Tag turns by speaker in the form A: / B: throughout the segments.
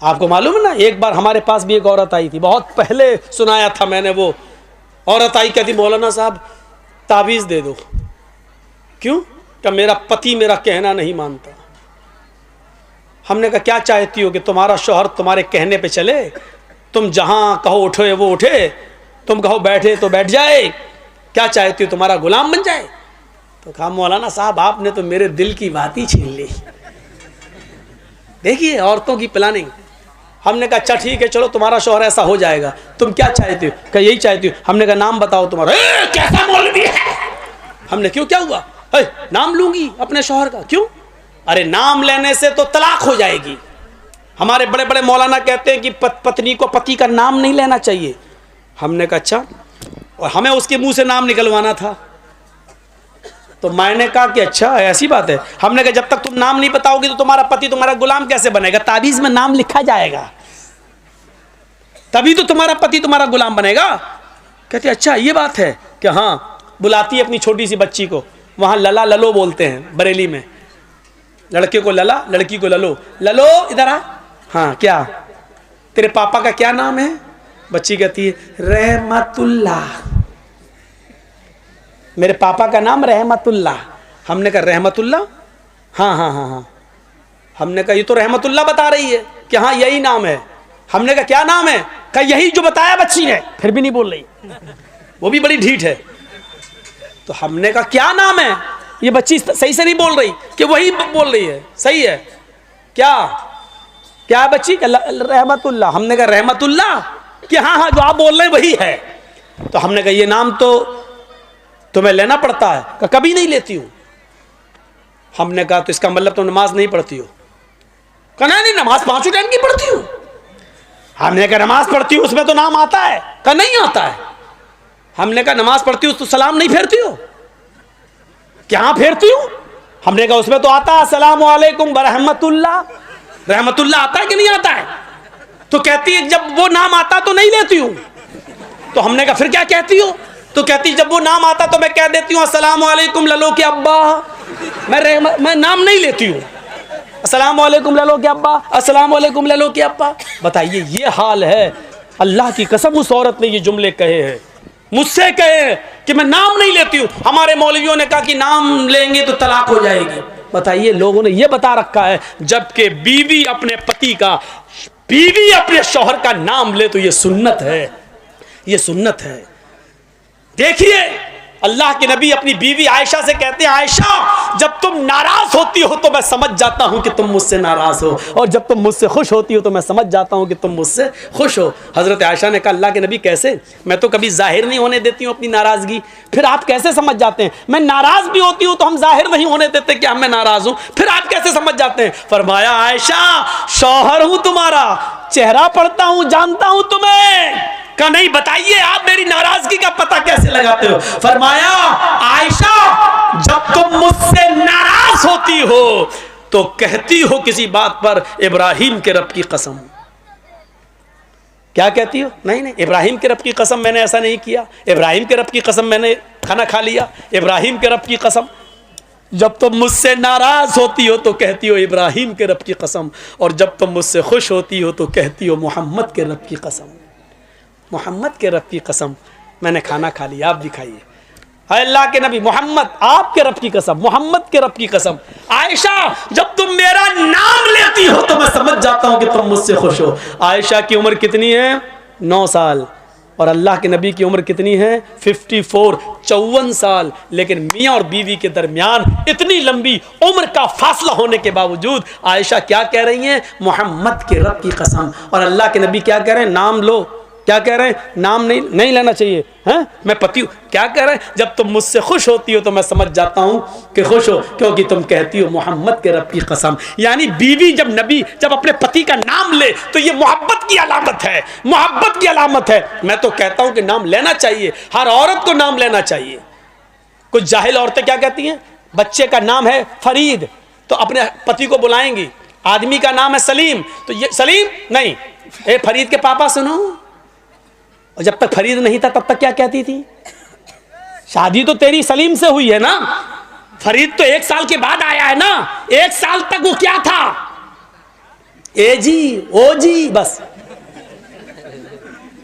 A: आपको मालूम है ना, एक बार हमारे पास भी एक औरत आई थी, बहुत पहले सुनाया था मैंने। वो औरत आई, कहती मौलाना साहब ताबीज़ दे दो। क्यों? कि मेरा पति मेरा कहना नहीं मानता। हमने कहा क्या चाहती हो कि तुम्हारा शौहर तुम्हारे कहने पे चले? तुम जहाँ कहो उठे वो उठे, तुम कहो बैठे तो बैठ जाए? क्या चाहती हो, तुम्हारा गुलाम बन जाए? तो कहा मौलाना साहब आपने तो मेरे दिल की बात ही छीन ली। देखिए औरतों की प्लानिंग। हमने कहा अच्छा ठीक है, चलो तुम्हारा शौहर ऐसा हो जाएगा, तुम क्या चाहती हो? कहा यही चाहती हो। हमने कहा नाम बताओ तुम्हारा। कैसा मौलवी है? हमने क्यों, क्या हुआ? नाम लूंगी अपने शौहर का। क्यों? अरे नाम लेने से तो तलाक हो जाएगी। हमारे बड़े बड़े मौलाना कहते हैं कि पत्नी को पति का नाम नहीं लेना चाहिए। हमने कहा अच्छा, और हमें उसके मुंह से नाम निकलवाना था। तो मैंने कहा कि अच्छा ऐसी बात है। हमने कहा जब तक तुम नाम नहीं बताओगी तो तुम्हारा पति तुम्हारा गुलाम कैसे बनेगा? ताबीज में नाम लिखा जाएगा, तभी तो तुम्हारा पति तुम्हारा गुलाम बनेगा। कहते अच्छा ये बात है कि हाँ। बुलाती है अपनी छोटी सी बच्ची को, वहाँ लला ललो बोलते हैं बरेली में। लड़के को लला, लड़की को ललो। ललो इधर आ। हाँ क्या, तेरे पापा का क्या नाम है? बच्ची कहती है रहमतुल्लाह। मेरे पापा का नाम रहमतुल्लाह। हमने कहा रहमतुल्लाह? हाँ हाँ हाँ हाँ। हमने कहा ये तो रहमतुल्लाह बता रही है कि हाँ यही नाम है। हमने कहा क्या नाम है? कहा यही जो बताया बच्ची ने। फिर भी नहीं बोल रही, वो भी बड़ी ढीठ है। तो हमने कहा क्या नाम है? ये बच्ची सही से नहीं बोल रही कि वही बोल रही है। सही है क्या? क्या है बच्ची? रहमतुल्लाह। हमने कहा रहमतुल्लाह कि हाँ हाँ जो आप बोल रहे हैं वही है। तो हमने कहा ये नाम तो तुम्हें लेना पड़ता है। कहा कभी नहीं लेती हूँ। हमने कहा तो इसका मतलब तुम नमाज नहीं पढ़ती हो? कहा नहीं नमाज पांचों टाइम की पढ़ती हूँ। हमने कहा नमाज पढ़ती हूँ उसमें तो नाम आता है? कहा नहीं आता है। हमने कहा नमाज पढ़ती हूँ तो सलाम नहीं फेरती हो? क्या फेरती हूँ? हमने कहा उसमें तो आता है अस्सलामु अलैकुम व रहमतुल्लाह। रहमतुल्लाह आता है कि नहीं आता है? तो कहती है जब वो नाम आता तो नहीं लेती हूँ। तो हमने कहा फिर क्या कहती हो? तो कहती जब वो नाम आता तो मैं कह देती हूँ अस्सलामु अलैकुम ललो के अब्बा। मैं नाम नहीं लेती हूँ। अस्सलामु अलैकुम ललो के अब्बा, अस्सलामु अलैकुम ललो के अब्बा। बताइए ये हाल है। अल्लाह की कसम उस औरत ने ये जुमले कहे हैं, मुझसे कहे कि मैं नाम नहीं लेती हूँ। हमारे मौलवियों ने कहा कि नाम लेंगे तो तलाक हो जाएगी। बताइए लोगों ने ये बता रखा है, जबकि बीवी अपने पति का, बीवी अपने शौहर का नाम ले तो ये सुन्नत है, ये सुन्नत है। देखिए अल्लाह के नबी अपनी बीवी आयशा से कहते हैं आयशा जब तुम नाराज होती हो तो मैं समझ जाता हूं कि तुम मुझसे नाराज हो, और जब तुम मुझसे खुश होती हो तो मैं समझ जाता हूं कि तुम मुझसे खुश हो। हजरत आयशा ने कहा अल्लाह के नबी कैसे? मैं तो कभी जाहिर नहीं होने देती हूं अपनी नाराजगी, फिर आप कैसे समझ जाते हैं? मैं नाराज भी होती हूं तो हम जाहिर नहीं होने देते कि हम मैं नाराज हूं, फिर आप कैसे समझ जाते हैं? फरमाया आयशा शौहर हूं तुम्हारा, चेहरा पढ़ता हूं, जानता हूं तुम्हें। का नहीं बताइए आप मेरी नाराजगी का पता कैसे लगाते हो? फरमाया आयशा जब तुम मुझसे नाराज होती हो तो कहती हो किसी बात पर इब्राहिम के रब की कसम। क्या कहती हो? नहीं नहीं इब्राहिम के रब की कसम मैंने ऐसा नहीं किया, इब्राहिम के रब की कसम मैंने खाना खा लिया, इब्राहिम के रब की कसम। जब तुम मुझसे नाराज होती हो तो कहती हो इब्राहिम के रब की कसम, और जब तुम मुझसे खुश होती हो तो कहती हो मोहम्मद के रब की कसम। मोहम्मद के रब की कसम मैंने खाना खा लिया, आप दिखाइए। अल्लाह के नबी मोहम्मद आपके रब की कसम, मोहम्मद के रब की कसम। आयशा जब तुम मेरा नाम लेती हो तो मैं समझ जाता हूं कि तुम मुझसे खुश हो। आयशा की उम्र कितनी है? 9 साल। और अल्लाह के नबी की उम्र कितनी है? 54 साल। लेकिन मियाँ और बीवी के दरमियान इतनी लंबी उम्र का फासला होने के बावजूद आयशा क्या कह रही हैं? मोहम्मद के रब की कसम। और अल्लाह के नबी क्या कह रहे हैं? नाम लो। क्या कह रहे हैं? नाम नहीं लेना चाहिए। हैं मैं पति हूँ। क्या कह रहे हैं? जब तुम मुझसे खुश होती हो तो मैं समझ जाता हूँ कि खुश हो, क्योंकि तुम कहती हो मोहम्मद के रब की कसम। यानी बीवी जब अपने पति का नाम ले तो ये मोहब्बत की अलामत है, मोहब्बत की अलामत है। मैं तो कहता हूँ कि नाम लेना चाहिए, हर औरत को नाम लेना चाहिए। कुछ जाहिल औरतें क्या कहती हैं? बच्चे का नाम है फरीद तो अपने पति को बुलाएंगी, आदमी का नाम है सलीम तो ये सलीम नहीं, ए फरीद के पापा सुनो। और जब तक फरीद नहीं था तब तक क्या कहती थी? शादी तो तेरी सलीम से हुई है ना, फरीद तो 1 साल के बाद आया है ना। 1 साल तक वो क्या था? ए जी, ओ जी, बस।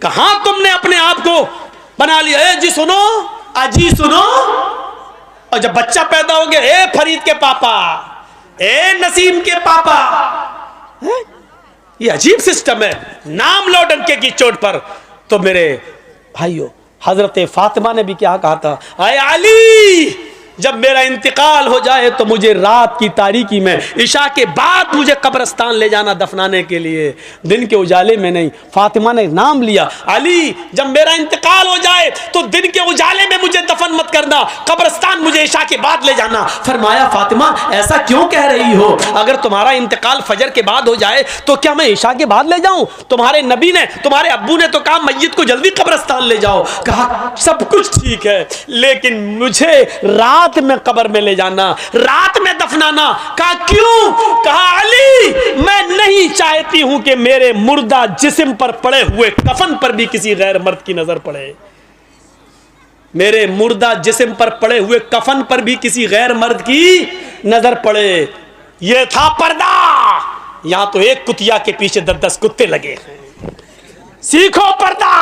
A: कहां तुमने अपने आप को बना लिया, ए जी सुनो, अजी सुनो। और जब बच्चा पैदा हो गया, ए फरीद के पापा, ए नसीम के पापा। ये अजीब सिस्टम है, नाम लो डंके की चोट पर। तो मेरे भाइयों, हजरत फातिमा ने भी क्या कहा था, आए अली जब मेरा इंतकाल हो जाए तो मुझे रात की तारीकी में इशा के बाद मुझे कब्रिस्तान ले जाना दफनाने के लिए, दिन के उजाले में नहीं। फातिमा ने नाम लिया, अली जब मेरा इंतकाल हो जाए तो दिन के उजाले में मुझे दफन मत करना, कब्रिस्तान मुझे इशा के बाद ले जाना। फरमाया फातिमा ऐसा क्यों कह रही हो, अगर तुम्हारा इंतकाल फजर के बाद हो जाए तो क्या मैं इशा के बाद ले जाऊं? तुम्हारे नबी ने, तुम्हारे अब्बू ने तो कहा मय्यत को जल्दी कब्रिस्तान ले जाओ। कहा सब कुछ ठीक है, लेकिन मुझे रात में कब्र में ले जाना, रात में दफनाना। कहा क्यों? कहा अली मैं नहीं चाहती हूं कि मेरे मुर्दा जिस्म पर पड़े हुए कफन पर भी किसी गैर मर्द की नजर पड़े। मेरे मुर्दा जिस्म पर पड़े हुए कफन पर भी किसी गैर मर्द की नजर पड़े। यह था पर्दा। यहां तो एक कुतिया के पीछे 10-10 कुत्ते लगे हैं। सीखो पर्दा,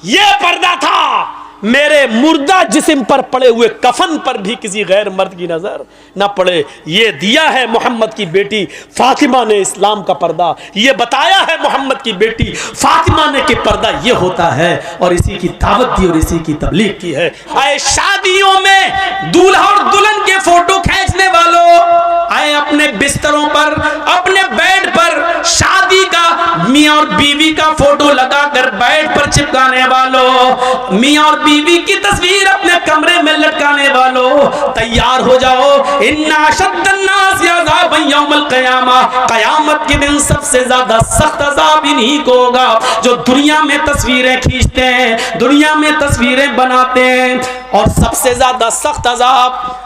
A: यह पर्दा था। मेरे मुर्दा जिस्म पर पड़े हुए कफन पर भी किसी गैर मर्द की नजर ना पड़े। ये दिया है मोहम्मद की बेटी फातिमा ने इस्लाम का पर्दा। ये बताया है मोहम्मद की बेटी फातिमा ने कि पर्दा ये होता है, और इसी की दावत दी और इसी की तबलीग की है। आए शादियों में दूल्हा और दुल्हन के फोटो खींचने वालों, आए अपने बिस्तरों पर, अपने बेड पर शादी का मियां और बीवी का फोटो लगाकर बेड पर चिपकाने वालों, मियां और बीवी की तस्वीर अपने कमरे में लटकाने वालों, तैयार हो जाओ। इन्ना अशद्दन्नास अज़ाबन यौमल क़यामा, क़यामत के दिन सबसे ज्यादा सख्त अज़ाब इन्हीं को होगा जो दुनिया में तस्वीरें खींचते हैं, दुनिया में तस्वीरें बनाते हैं। और सबसे ज्यादा सख्त अज़ाब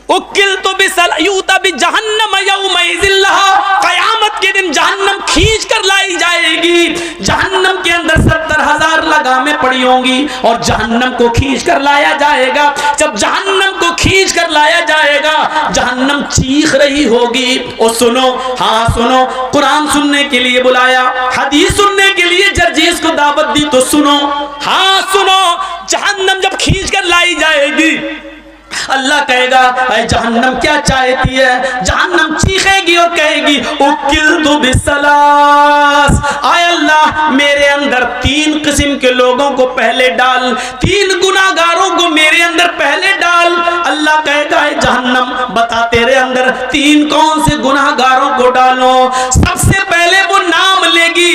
A: उकिल तो बिसलयूता भी जहन्नम यौमइज़िल्लाह, क़यामत के दिन जहन्नम खींच कर लाई जाएगी। जहन्नम के अंदर 70,000 लगामें पड़ी होंगी और जहन्नम को खींच कर लाया जाएगा। जब जहन्नम को खींच कर लाया जाएगा, जहन्नम चीख रही होगी। और सुनो, हाँ सुनो, कुरान सुनने के लिए बुलाया, हदीस सुनने के लिए जर्जीस को दावत दी, तो सुनो, हाँ सुनो। जहन्नम जब खींच कर लाई जाएगी, अल्लाह कहेगा ऐ जहन्नम क्या चाहती है? जहन्नम चीखेगी और कहेगी उकिल तो बिसलास, आय अल्लाह मेरे अंदर 3 किस्म के लोगों को पहले डाल, 3 गुनाहगारों को मेरे अंदर पहले डाल। अल्लाह कहेगा ऐ जहन्नम बता तेरे अंदर 3 कौन से गुनाहगारों को डालो? सबसे पहले वो नाम लेगी,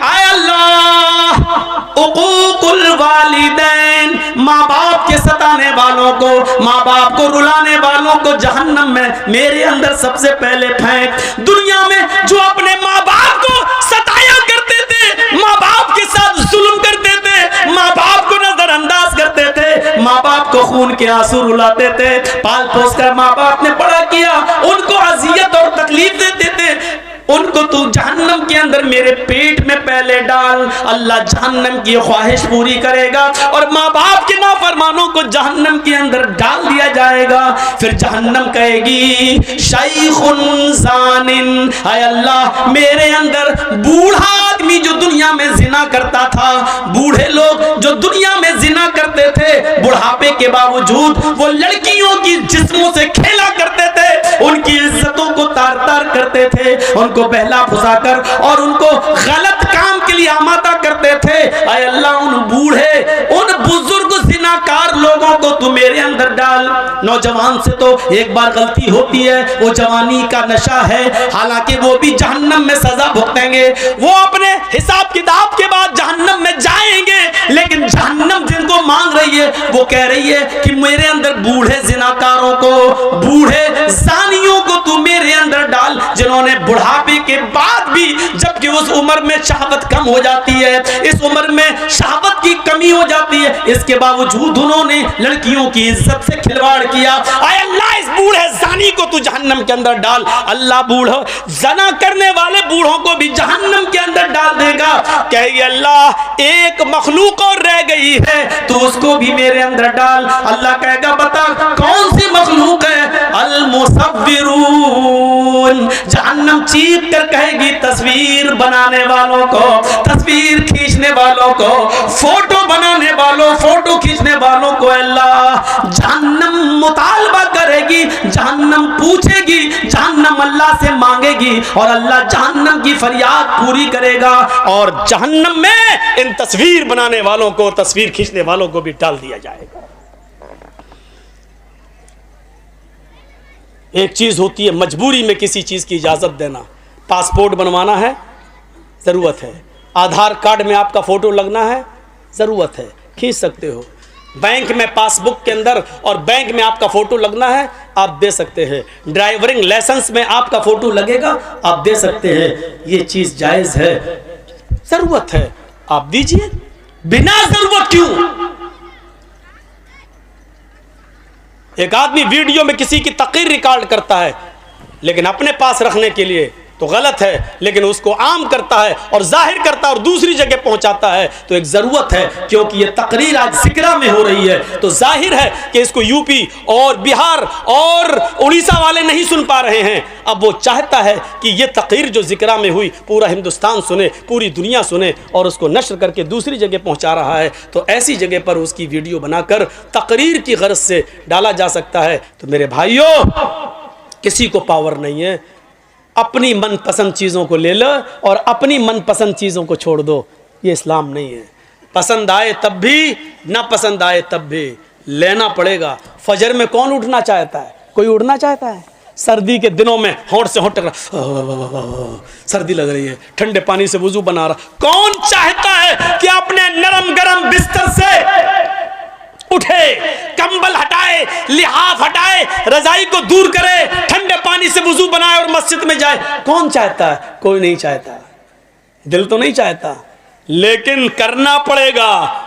A: आय अल्लाह उकूकुल वालिदैन, माँ बाप के सताने वालों को, माँ बाप को रुलाने वालों को जहन्नम में मेरे अंदर सबसे पहले फेंक। दुनिया में जो अपने माँ बाप को सताया करते थे, माँ बाप के साथ जुल्म करते थे, माँ बाप को नजरअंदाज करते थे, माँ बाप को खून के आंसू रुलाते थे, पाल पोस कर माँ बाप ने बड़ा किया, उनको अजियत और तकलीफ देते थे, उनको तू जहन्नम के अंदर मेरे पेट में पहले डाल। अल्लाह जहन्नम की ख्वाहिश पूरी करेगा और माँ बाप के नाफरमानों को जहन्नम के अंदर डाल दिया जाएगा। फिर जहन्नम कहेगी शैखुन ज़ानिन, हाय अल्लाह मेरे अंदर बूढ़ा आदमी जो दुनिया में जिना करता था, बूढ़े लोग जो दुनिया में जिना करते थे, बुढ़ापे के बावजूद वो लड़कियों की जिस्मों से खेला करते थे, उनकी इज्जतों को तार तार करते थे, उनको बहला फुसाकर और उनको गलत काम के लिए आमादा करते थे। ऐ अल्लाह उन बूढ़े, उन बुजुर्ग जिनाकार लोगों को तू मेरे अंदर डाल। नौजवान से तो एक बार गलती होती है, वो जवानी का नशा है, हालांकि वो भी जहन्नम में सजा भुगतेंगे, वो अपने हिसाब किताब के बाद जहन्नम में जाएंगे। लेकिन जहन्नम जिनको मांग रही है वो कह रही है कि मेरे अंदर बूढ़े जिनाकारों को, बूढ़े जानियों को तू मेरे अंदर डाल, जिन्होंने बुढ़ापे के बाद भी, जबकि उस उम्र में शहावत कम हो जाती है, इस उम्र में शहावत की कमी हो जाती है, इसके बावजूद उन्होंने लड़कियों की इज्जत से खिलवाड़ किया। आय अल्लाह इस बूढ़े जानी को तू जहन्नम के अंदर डाल। अल्लाह बूढ़ा जना करने वाले बूढ़ों को भी जहन्नम के अंदर डाल देगा। कहेगी अल्लाह एक मखलूक और रह गई है, तो उसको भी मेरे अंदर डाल। अल्लाह कहेगा बता कौन सी मखलूक है? अल मुसव्विरून, यस्तगीसून, जहन्नम चीख कर कहेगी तस्वीर बनाने वालों को, तस्वीर खींचने वालों को, फोटो बनाने वालों, फोटो खींचने वालों को अल्लाह जहन्नम मुतालबा करेगी, जहन्नम पूछेगी, जहन्नम अल्लाह से मांगेगी और अल्लाह जहन्नम की फरियाद पूरी करेगा और जहन्नम में इन तस्वीर बनाने वालों को, तस्वीर खींचने वालों को भी डाल दिया जाएगा। एक चीज होती है मजबूरी में किसी चीज की इजाजत देना। पासपोर्ट बनवाना है, जरूरत है। आधार कार्ड में आपका फोटो लगना है, जरूरत है, खींच सकते हो। बैंक में पासबुक के अंदर और बैंक में आपका फोटो लगना है, आप दे सकते हैं। ड्राइविंग लाइसेंस में आपका फोटो लगेगा, आप दे सकते हैं। ये चीज जायज है, जरूरत है, आप दीजिए। बिना जरूरत क्यों? एक आदमी वीडियो में किसी की तकरीर रिकॉर्ड करता है लेकिन अपने पास रखने के लिए तो गलत है, लेकिन उसको आम करता है और जाहिर करता है और दूसरी जगह पहुंचाता है तो एक ज़रूरत है, क्योंकि ये तकरीर आज जिक्रा में हो रही है तो जाहिर है कि इसको यूपी और बिहार और उड़ीसा वाले नहीं सुन पा रहे हैं। अब वो चाहता है कि ये तकरीर जो जिक्रा में हुई पूरा हिंदुस्तान सुने, पूरी दुनिया सुने और उसको नश्र करके दूसरी जगह पहुँचा रहा है। तो ऐसी जगह पर उसकी वीडियो बनाकर तकरीर की गर्ज से डाला जा सकता है। तो मेरे भाइयों, किसी को पावर नहीं है, अपनी मनपसंद चीज़ों को ले लो और अपनी मनपसंद चीज़ों को छोड़ दो। ये इस्लाम नहीं है। पसंद आए तब भी, ना पसंद आए तब भी लेना पड़ेगा। फजर में कौन उठना चाहता है? कोई उठना चाहता है? सर्दी के दिनों में होंठ से होंठ टकरा, सर्दी लग रही है, ठंडे पानी से वुजू बना रहा, कौन चाहता है कि अपने नरम गरम बिस्तर से उठे, कंबल हटाए, लिहाफ हटाए, रजाई को दूर करे, ठंडे पानी से वुजू बनाए और मस्जिद में जाए? कौन चाहता है? कोई नहीं चाहता, दिल तो नहीं चाहता, लेकिन करना पड़ेगा।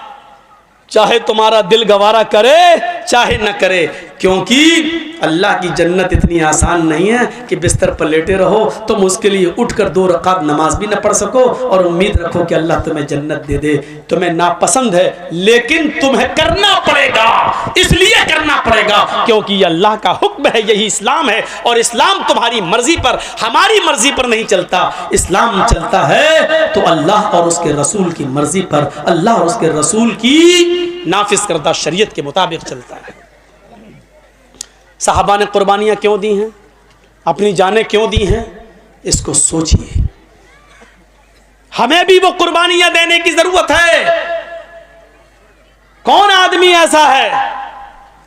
A: चाहे तुम्हारा दिल गवारा करे चाहे न करे, क्योंकि अल्लाह की जन्नत इतनी आसान नहीं है कि बिस्तर पर लेटे रहो तुम उसके लिए उठकर 2 रकात नमाज भी न पढ़ सको और उम्मीद रखो कि अल्लाह तुम्हें जन्नत दे दे। तुम्हें नापसंद है लेकिन तुम्हें करना पड़ेगा, इसलिए करना पड़ेगा क्योंकि ये अल्लाह का हुक्म है, यही इस्लाम है। और इस्लाम तुम्हारी मर्जी पर, हमारी मर्जी पर नहीं चलता। इस्लाम चलता है तो अल्लाह और उसके रसूल की मर्जी पर, अल्लाह और उसके रसूल की नाफिज करदा शरीयत के मुताबिक चलता है। सहाबा ने कुर्बानियां क्यों दी हैं, अपनी जानें क्यों दी हैं, इसको सोचिए। हमें भी वो कुर्बानियां देने की जरूरत है। कौन आदमी ऐसा है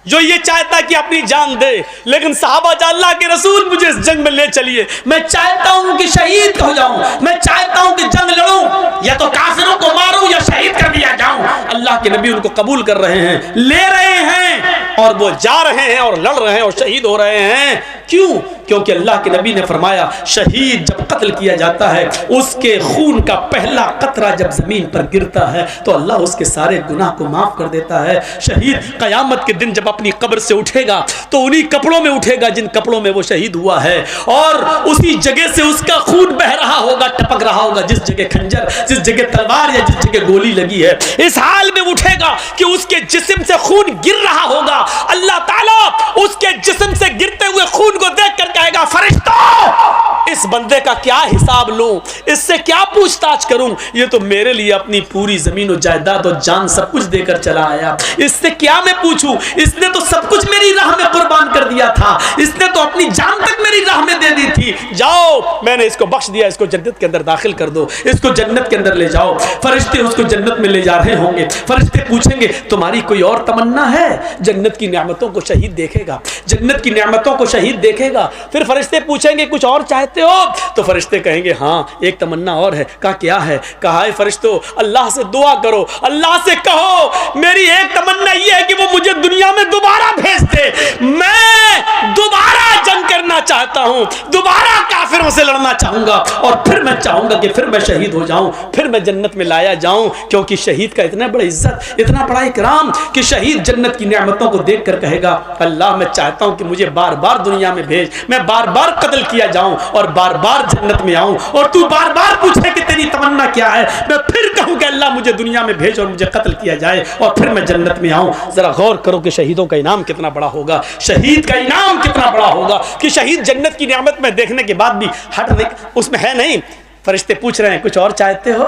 A: जो ये चाहता कि अपनी जान दे? लेकिन सहाबा, अल्लाह के रसूल मुझे इस जंग में ले चलिए, मैं चाहता हूं कि शहीद हो जाऊं, मैं चाहता हूं कि जंग लड़ूं, या तो काफिरों को मारूं या शहीद कर दिया जाऊं। अल्लाह के नबी उनको कबूल कर रहे हैं, ले रहे हैं और वो जा रहे हैं और लड़ रहे हैं और शहीद हो रहे हैं। क्यों? क्योंकि अल्लाह के नबी ने फरमाया, शहीद जब कत्ल किया जाता है, उसके खून का पहला कतरा जब जमीन पर गिरता है तो अल्लाह उसके सारे गुनाह को माफ कर देता है। शहीद क़यामत के दिन जब अपनी कब्र से उठेगा तो उन्हीं कपड़ों में उठेगा जिन कपड़ों में वो शहीद हुआ है, और उसी जगह से उसका खून बह रहा होगा, टपक रहा होगा, जिस जगह खंजर, जिस जगह तलवार या जिस जगह गोली लगी है। इस हाल में उठेगा कि उसके जिस्म से खून गिर रहा होगा। अल्लाह ताला उसके जिस्म से गिरते हुए खून को देखकर कहेगा, फरिश्तों, इस बंदे का क्या हिसाब लूं, इससे क्या पूछताछ करूं? ये तो मेरे लिए अपनी पूरी जमीन और जायदाद और जान सब कुछ देकर चला आया, इससे क्या मैं पूछूं? इसने तो सब कुछ मेरी राह में कुर्बान कर दिया था, इसने तो अपनी जान तक मेरी राह में दे दी थी। जाओ, मैंने इसको बख्श दिया, इसको जन्नत के अंदर दाखिल कर दो, इसको जन्नत के अंदर ले जाओ। फरिश्ते उसको जन्नत में ले जा रहे होंगे। फरिश्ते पूछेंगे, तुम्हारी कोई और तमन्ना है? जन्नत की नेमतों को शहीद देखेगा, जन्नत की नेमतों को शहीद देखेगा। फिर फरिश्ते पूछेंगे, कुछ और चाहते हो? तो फरिश्ते कहेंगे, हाँ, एक तमन्ना और है। कहा, क्या है? कहा, है फरिश्तों, अल्लाह से दुआ करो, अल्लाह से कहो मेरी एक तमन्ना यह है कि वो मुझे दुनिया में दोबारा भेज दे, मैं दोबारा जंग करना चाहता हूं, दोबारा काफिरों से लड़ना चाहूंगा और फिर मैं चाहूंगा कि फिर मैं शहीद हो जाऊं, फिर मैं जन्नत में लाया जाऊं। क्योंकि शहीद का इतना बड़ा इज्जत, इतना बड़ा इकराम कि शहीद जन्नत की नेमतों को देखकर कहेगा, अल्लाह मैं चाहता हूं कि मुझे बार बार दुनिया में भेज, मैं बार बार कत्ल किया जाऊं और बार बार जन्नत में आऊं, और तू बार बार पूछे कि तेरी तमन्ना क्या है, मैं फिर कहूं कि अल्लाह मुझे दुनिया में भेज और मुझे कत्ल किया जाए और फिर मैं जन्नत में आऊं। जरा गौर करो कि शहीदों का इनाम कितना बड़ा होगा, शहीद का इनाम कितना बड़ा होगा कि शहीद जन्नत की नेमत में देखने के बाद भी हटने उसमें है नहीं। फरिश्ते पूछ रहे हैं कुछ और चाहते हो?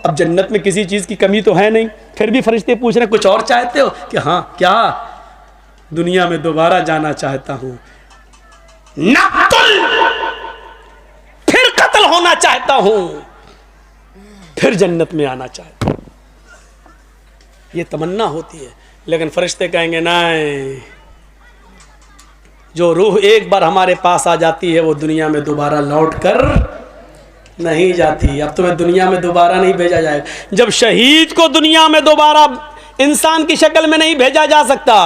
A: अब जन्नत में किसी चीज की कमी तो है नहीं, फिर भी फरिश्ते पूछ रहे हैं कुछ और चाहते हो? कि हाँ, क्या? दुनिया में दोबारा जाना चाहता हूं, नक़्तुल, फिर कत्ल होना चाहता हूं, फिर जन्नत में आना चाहता हूं। ये तमन्ना होती है। लेकिन फरिश्ते कहेंगे नहीं, जो रूह एक बार हमारे पास आ जाती है वो दुनिया में दोबारा लौट कर नहीं जाती। अब तुम्हें दुनिया में दोबारा नहीं भेजा जाएगा। जब शहीद को दुनिया में दोबारा इंसान की शक्ल में नहीं भेजा जा सकता,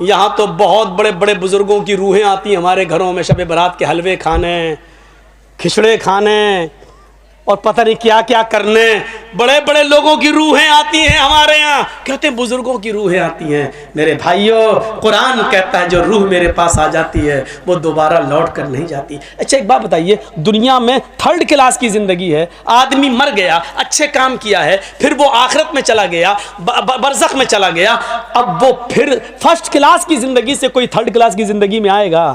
A: यहाँ तो बहुत बड़े बड़े बुजुर्गों की रूहें आती हैं हमारे घरों में, शब बारात के हलवे खाने, खिचड़े खाने और पता नहीं क्या क्या करने। बड़े बड़े लोगों की रूहें आती हैं हमारे यहाँ, कहते हैं बुजुर्गों की रूहें आती हैं। मेरे भाइयों, कुरान कहता है जो रूह मेरे पास आ जाती है वो दोबारा लौट कर नहीं जाती। अच्छा एक बात बताइए, दुनिया में 3rd क्लास की जिंदगी है, आदमी मर गया, अच्छे काम किया है, फिर वो आखिरत में चला गया, बरज़ख में चला गया, अब वो फिर 1st क्लास की जिंदगी से कोई 3rd क्लास की जिंदगी में आएगा?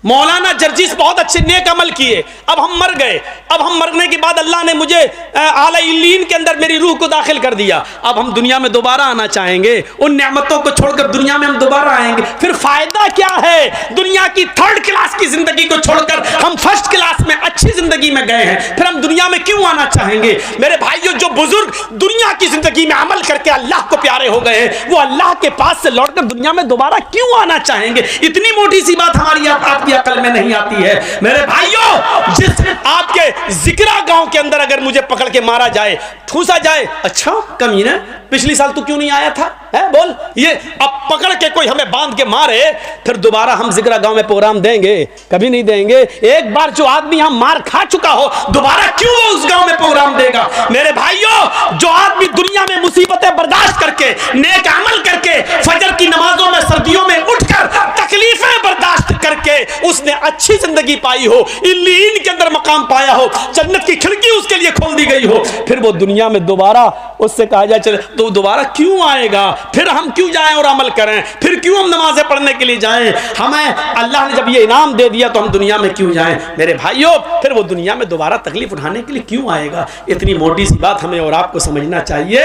A: मौलाना जर्जिस बहुत अच्छे नेक अमल किए, अब हम मर गए, अब हम मरने के बाद अल्लाह ने मुझे आला इल्लीन के अंदर मेरी रूह को दाखिल कर दिया, अब हम दुनिया में दोबारा आना चाहेंगे, उन नेमतों को छोड़कर दुनिया में हम दोबारा आएंगे, फिर फायदा क्या है? दुनिया की 3rd क्लास की जिंदगी को छोड़कर हम 1st क्लास में अच्छी जिंदगी में गए हैं, फिर हम दुनिया में क्यों आना चाहेंगे? मेरे भाइयों, जो बुजुर्ग दुनिया की जिंदगी में अमल करके अल्लाह को प्यारे हो गए हैं, वो अल्लाह के पास से लौटकर दुनिया में दोबारा क्यों आना चाहेंगे? इतनी मोटी सी बात हमारी आपकी अकल में नहीं आती है। मेरे भाइयों, जिस आपके जिक्रा गांव के अंदर अगर मुझे पकड़ के मारा जाए, ठूसा जाए, अच्छा कमीने पिछली साल तू क्यों नहीं आया था, है बोल, ये अब पकड़ के कोई हमें बांध के मारे, फिर दोबारा हम जिक्रा गांव में प्रोग्राम देंगे? कभी नहीं देंगे। एक बार जो आदमी हम मार खा चुका हो, दोबारा क्यों वो उस गांव में प्रोग्राम देगा? मेरे भाइयों, जो आदमी दुनिया में मुसीबतें बर्दाश्त करके, नेक अमल करके, फजर की नमाजों में सर्दियों में उठकर तकलीफें बर्दाश्त करके उसने अच्छी जिंदगी पाई हो, इल्लीन के अंदर मकाम पाया हो, जन्नत की खिड़की उसके लिए खोल दी गई हो, फिर वो दुनिया में दोबारा उससे कहा जाए चले तो दोबारा क्यों आएगा? फिर हम क्यों जाएं और अमल करें? फिर क्यों हम नमाजें पढ़ने के लिए जाएं? हमें अल्लाह ने जब ये इनाम दे दिया तो हम दुनिया में क्यों जाएं? मेरे भाइयों, फिर वो दुनिया में दोबारा तकलीफ उठाने के लिए क्यों आएगा? इतनी मोटी सी बात हमें और आपको समझना चाहिए।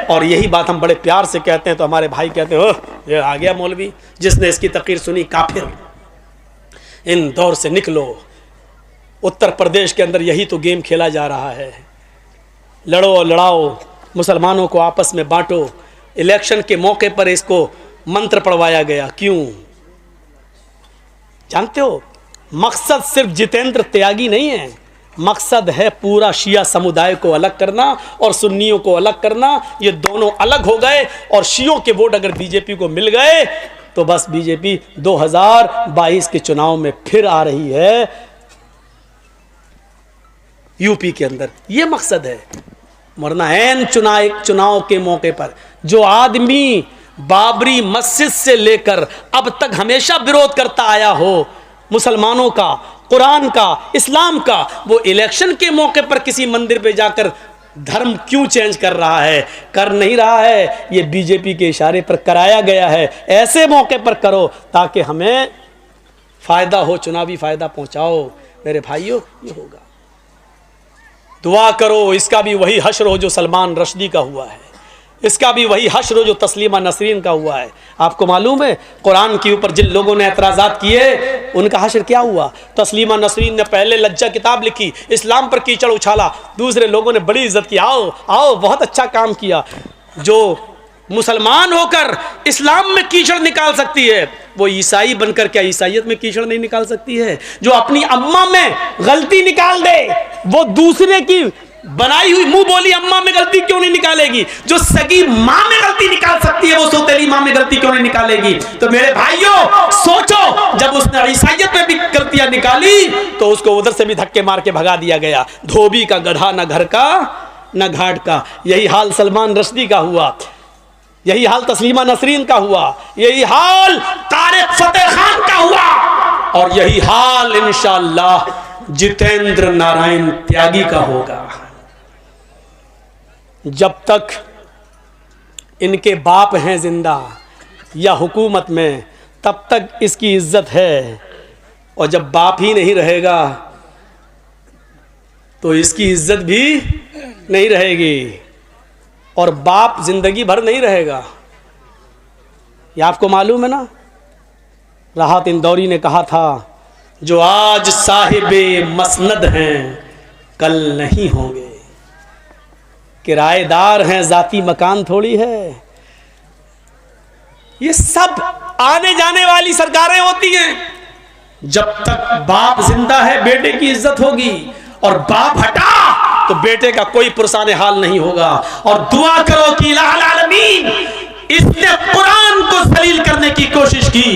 A: और यही बात हम बड़े प्यार से कहते हैं तो हमारे भाई कहते हैं ये आ गया मौलवी, जिसने इसकी तकरीर सुनी काफिर, इन दौर से निकलो। उत्तर प्रदेश के अंदर यही तो गेम खेला जा रहा है, लड़ो और लड़ाओ, मुसलमानों को आपस में बांटो। इलेक्शन के मौके पर इसको मंत्र पढ़वाया गया, क्यों जानते हो? मकसद सिर्फ जितेंद्र त्यागी नहीं है, मकसद है पूरा शिया समुदाय को अलग करना और सुन्नियों को अलग करना। ये दोनों अलग हो गए और शियों के वोट अगर बीजेपी को मिल गए तो बस बीजेपी 2022 के चुनाव में फिर आ रही है यूपी के अंदर। ये मकसद है। वरना ऐन चुनाव के मौके पर जो आदमी बाबरी मस्जिद से लेकर अब तक हमेशा विरोध करता आया हो मुसलमानों का, कुरान का, इस्लाम का, वो इलेक्शन के मौके पर किसी मंदिर पे जाकर धर्म क्यों चेंज कर रहा है? कर नहीं रहा है, ये बीजेपी के इशारे पर कराया गया है। ऐसे मौके पर करो ताकि हमें फायदा हो, चुनावी फायदा पहुंचाओ। मेरे भाइयों, ये होगा। दुआ करो इसका भी वही हश्र हो जो सलमान रश्दी का हुआ है, इसका भी वही हश्र हो जो तस्लीमा नसरीन का हुआ है। आपको मालूम है कुरान के ऊपर जिन लोगों ने एतराज़ात किए उनका हश्र क्या हुआ? तस्लीमा नसरीन ने पहले लज्जा किताब लिखी, इस्लाम पर कीचड़ उछाला, दूसरे लोगों ने बड़ी इज्जत की, आओ आओ बहुत अच्छा काम किया। जो मुसलमान होकर इस्लाम में कीचड़ निकाल सकती है वो ईसाई बनकर क्या ईसाइयत में कीचड़ नहीं निकाल सकती है? जो अपनी अम्मा में गलती निकाल दे वो दूसरे की बनाई हुई मुंह बोली अम्मा में गलती क्यों नहीं निकालेगी? जो सगी माँ में गलती निकाल सकती है वो सौतेली माँ में गलती क्यों नहीं निकालेगी? तो मेरे भाइयों सोचो, जब उसने ईसाइयत में भी गलतियां निकाली तो उसको उधर से भी धक्के मार के भगा दिया गया। धोबी का गधा न घर का न घाट का। यही हाल सलमान रश्दी का हुआ, यही हाल तस्लीमा नसरीन का हुआ, यही हाल तारिक फतेह खान का हुआ और यही हाल इंशाअल्लाह जितेंद्र नारायण त्यागी का होगा। जब तक इनके बाप हैं जिंदा या हुकूमत में तब तक इसकी इज्जत है, और जब बाप ही नहीं रहेगा तो इसकी इज्जत भी नहीं रहेगी, और बाप जिंदगी भर नहीं रहेगा। ये आपको मालूम है ना, राहत इंदौरी ने कहा था, जो आज साहिबे मसनद हैं कल नहीं होंगे, किराएदार हैं जाती मकान थोड़ी है। ये सब आने जाने वाली सरकारें होती हैं। जब तक बाप जिंदा है बेटे की इज्जत होगी, और बाप हटा तो बेटे का कोई पुरसाने हाल नहीं होगा। और दुआ करो कि इलाहुल आलमीन, इसने कुरान को जलील करने की कोशिश की,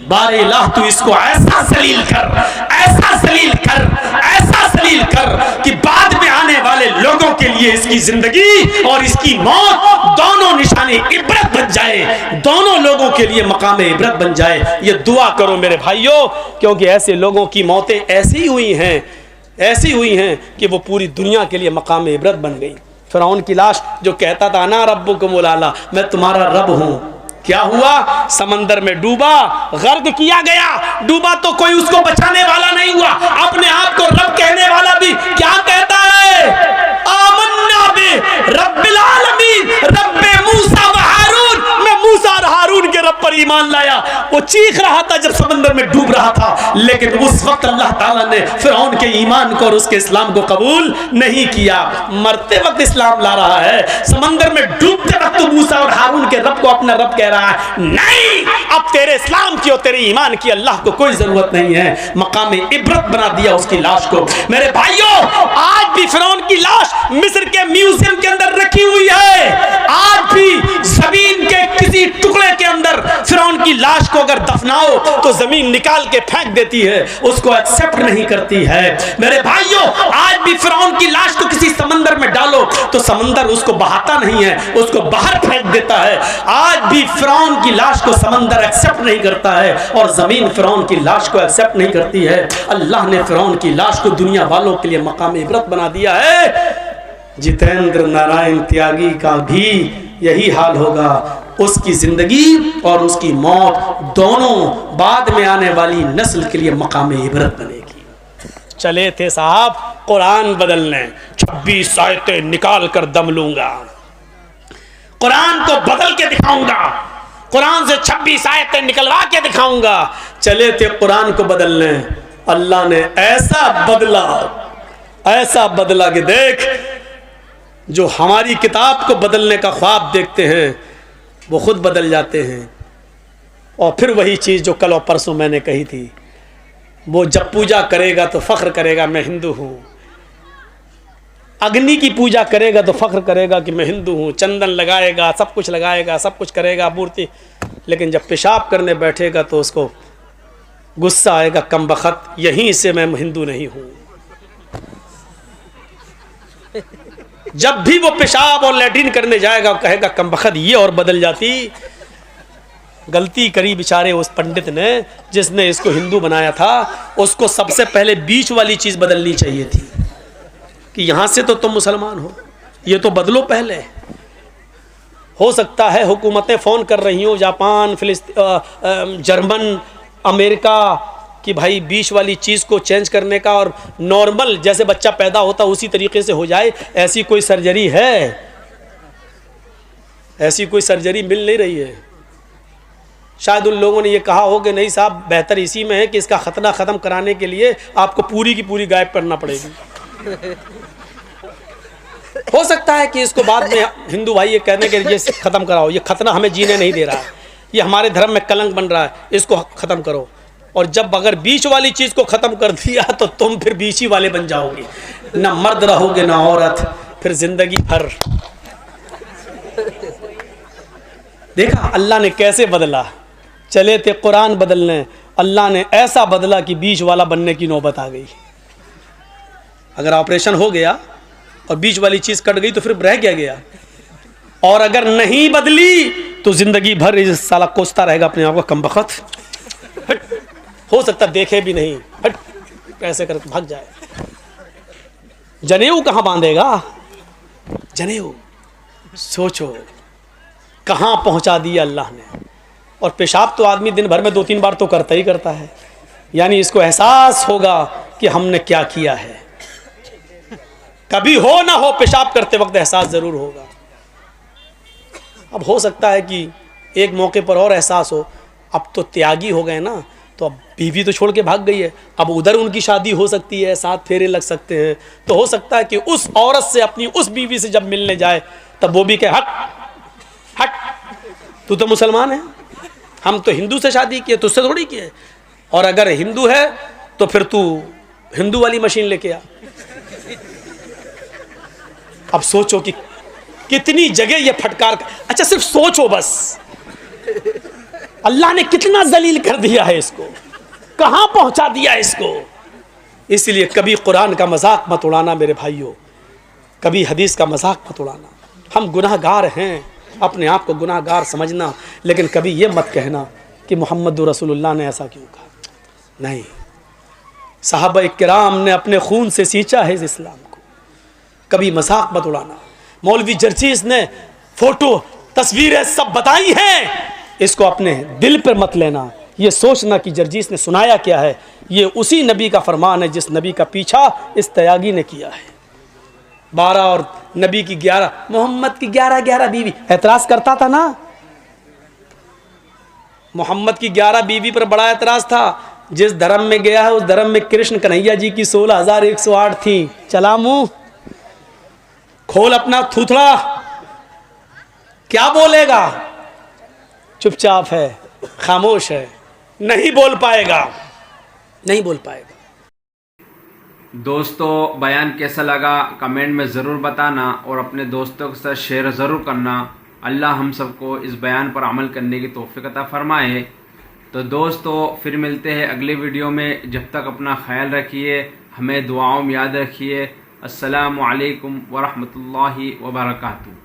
A: बारे इलाह तू इसको ऐसा जलील कर, ऐसा जलील कर, ऐसा जलील कर कि बाद में आने वाले लोगों के लिए इसकी जिंदगी और इसकी मौत दोनों निशानी इबरत बन जाए, दोनों लोगों के लिए मकाम इबरत बन जाए। ये दुआ करो मेरे भाइयों, क्योंकि ऐसे लोगों की मौतें ऐसी हुई हैं कि वो पूरी दुनिया के लिए मकाम इबरत बन गई। फिरौन की लाश जो कहता था ना रब्बुकुमुल आला, मैं तुम्हारा रब हूं, क्या हुआ? समंदर में डूबा, गर्क किया गया। डूबा तो कोई उसको बचाने वाला नहीं हुआ। अपने आप को रब कहने वाला भी क्या कहता है? आमन्ना बि रब्बिल आलमीन, रब्बे मूसा व हारून, मैं मूसा और हारून के रब पर ईमान लाया। वो चीख रहा था जब समंदर में डूब रहा था, लेकिन उस वक्त अल्लाह ताला ने फिरौन के ईमान को और उसके इस्लाम को कबूल नहीं किया। मरते वक्त इस्लाम ला रहा है, समंदर में डूबते वक्त मूसा और हारून के रब को अपना रब कह रहा है। नहीं, अब तेरे इस्लाम की और तेरे ईमान की अल्लाह को कोई जरूरत नहीं है। मकाम इबरत बना दिया उसकी लाश को। मेरे भाइयों, आज भी फिरौन की लाश मिस्र के म्यूजियम के अंदर रखी हुई है। आज भी जमीन के किसी टुकड़े के अंदर फिरौन की लाश को अगर दफनाओ तो जमीन निकाल के फेंक देती है, उसको एक्सेप्ट नहीं करती है। मेरे भाइयों, आज भी फिरौन की लाश को किसी समंदर में डालो तो समंदर उसको बहाता नहीं है, उसको बाहर फेंक देता है। आज भी फिरौन की लाश को समंदर एक्सेप्ट नहीं करता है और जमीन फिरौन की लाश को एक्सेप्ट नहीं करती है। अल्लाह ने फिरौन की लाश को दुनिया वालों के लिए मकाम इबरत बना दिया है। जितेंद्र नारायण त्यागी का भी यही हाल होगा। उसकी जिंदगी और उसकी मौत दोनों बाद में आने वाली नस्ल के लिए मकाम इबरत बनेगी। चले थे साहब कुरान बदलने, 26 आयतें निकाल कर दम लूंगा, कुरान को बदल के दिखाऊंगा, कुरान से 26 आयतें निकलवा के दिखाऊंगा। चले थे कुरान को बदलने, अल्लाह ने ऐसा बदला कि देख, जो हमारी किताब को बदलने का ख्वाब देखते हैं वो खुद बदल जाते हैं। और फिर वही चीज़ जो कल और परसों मैंने कही थी, वो जब पूजा करेगा तो फख्र करेगा मैं हिंदू हूँ, अग्नि की पूजा करेगा तो फख्र करेगा कि मैं हिंदू हूँ, चंदन लगाएगा, सब कुछ लगाएगा, सब कुछ करेगा मूर्ति, लेकिन जब पेशाब करने बैठेगा तो उसको गुस्सा आएगा, कमबख्त, यहीं से मैं हिंदू नहीं हूँ। जब भी वो पेशाब और लैट्रिन करने जाएगा कहेगा कमबख्त, ये और बदल जाती। गलती करी बेचारे उस पंडित ने जिसने इसको हिंदू बनाया था। उसको सबसे पहले बीच वाली चीज़ बदलनी चाहिए थी कि यहाँ से तो तुम मुसलमान हो, ये तो बदलो पहले। हो सकता है हुकूमतें फ़ोन कर रही हो, जापान, जर्मन, अमेरिका, कि भाई बीच वाली चीज़ को चेंज करने का और नॉर्मल जैसे बच्चा पैदा होता उसी तरीके से हो जाए। ऐसी कोई सर्जरी है? ऐसी कोई सर्जरी मिल नहीं रही है। शायद उन लोगों ने ये कहा हो कि नहीं साहब, बेहतर इसी में है कि इसका खतना ख़त्म कराने के लिए आपको पूरी की पूरी गायब करना पड़ेगी। हो सकता है कि इसको बाद में हिंदू भाई ये कहने के लिए ख़त्म कराओ, ये खतना हमें जीने नहीं दे रहा है, ये हमारे धर्म में कलंक बन रहा है, इसको ख़त्म करो। और जब अगर बीच वाली चीज़ को ख़त्म कर दिया तो तुम फिर बीच ही वाले बन जाओगे, ना मर्द रहोगे ना औरत, फिर जिंदगी भर। देखा अल्लाह ने कैसे बदला। चले थे कुरान बदलने, अल्लाह ने ऐसा बदला कि बीच वाला बनने की नौबत आ गई। अगर ऑपरेशन हो गया और बीच वाली चीज़ कट गई तो फिर रह गया। और अगर नहीं बदली तो जिंदगी भर इस साला कोसता रहेगा अपने आप को, कमबख्त, हो सकता देखे भी नहीं, हट कैसे करके भाग जाए। जनेऊ कहाँ बांधेगा? जनेऊ सोचो कहाँ पहुँचा दिया अल्लाह ने। और पेशाब तो आदमी दिन भर में 2-3 बार तो करता ही करता है, यानी इसको एहसास होगा कि हमने क्या किया है। कभी हो ना हो पेशाब करते वक्त एहसास ज़रूर होगा। अब हो सकता है कि एक मौके पर और एहसास हो, अब तो त्यागी हो गए ना, तो अब बीवी तो छोड़ के भाग गई है, अब उधर उनकी शादी हो सकती है, 7 फेरे लग सकते हैं, तो हो सकता है कि उस औरत से, अपनी उस बीवी से जब मिलने जाए तब वो भी कहे हट हट, तू तो मुसलमान है, हम तो हिंदू से शादी किए, तुझसे थोड़ी किए, और अगर हिंदू है तो फिर तू हिंदू वाली मशीन लेके आ। अब सोचो कि कितनी जगह ये फटकार। अच्छा सिर्फ सोचो बस, अल्लाह ने कितना जलील कर दिया है इसको, कहां पहुंचा दिया इसको। इसलिए कभी कुरान का मजाक मत उड़ाना मेरे भाइयों, कभी हदीस का मजाक मत उड़ाना। हम गुनाहगार हैं, अपने आप को गुनाहगार समझना, लेकिन कभी ये मत कहना कि मोहम्मद रसूलुल्लाह ने ऐसा क्यों कहा। नहीं, सहाबा इकराम ने अपने खून से सींचा है इस इस्लाम को, कभी मजाक मत उड़ाना। मौलवी जर्जीस ने फोटो तस्वीरें सब बताई हैं, इसको अपने दिल पर मत लेना। ये सोचना कि जर्जीस ने सुनाया क्या है, ये उसी नबी का फरमान है जिस नबी का पीछा इस तयागी ने किया है। 12 और नबी की 11, मोहम्मद की 11 बीवी। एतराज़ करता था ना, मोहम्मद की 11 बीवी पर बड़ा एतराज़ था। जिस धर्म में गया है उस धर्म में कृष्ण कन्हैया जी की 16,108 थी। चला मुंह, खोल अपना थूथड़ा, क्या बोलेगा? चुपचाप है, खामोश है, नहीं बोल पाएगा, नहीं बोल पाएगा।
B: दोस्तों बयान कैसा लगा कमेंट में ज़रूर बताना और अपने दोस्तों के साथ शेयर ज़रूर करना। अल्लाह हम सबको इस बयान पर अमल करने की तौफीक अता फरमाए। तो दोस्तों फिर मिलते हैं अगले वीडियो में, जब तक अपना ख्याल रखिए, हमें दुआओं में याद रखिए। अस्सलामु अलैकुम वरहमतुल्लाहि वबरकातुहू।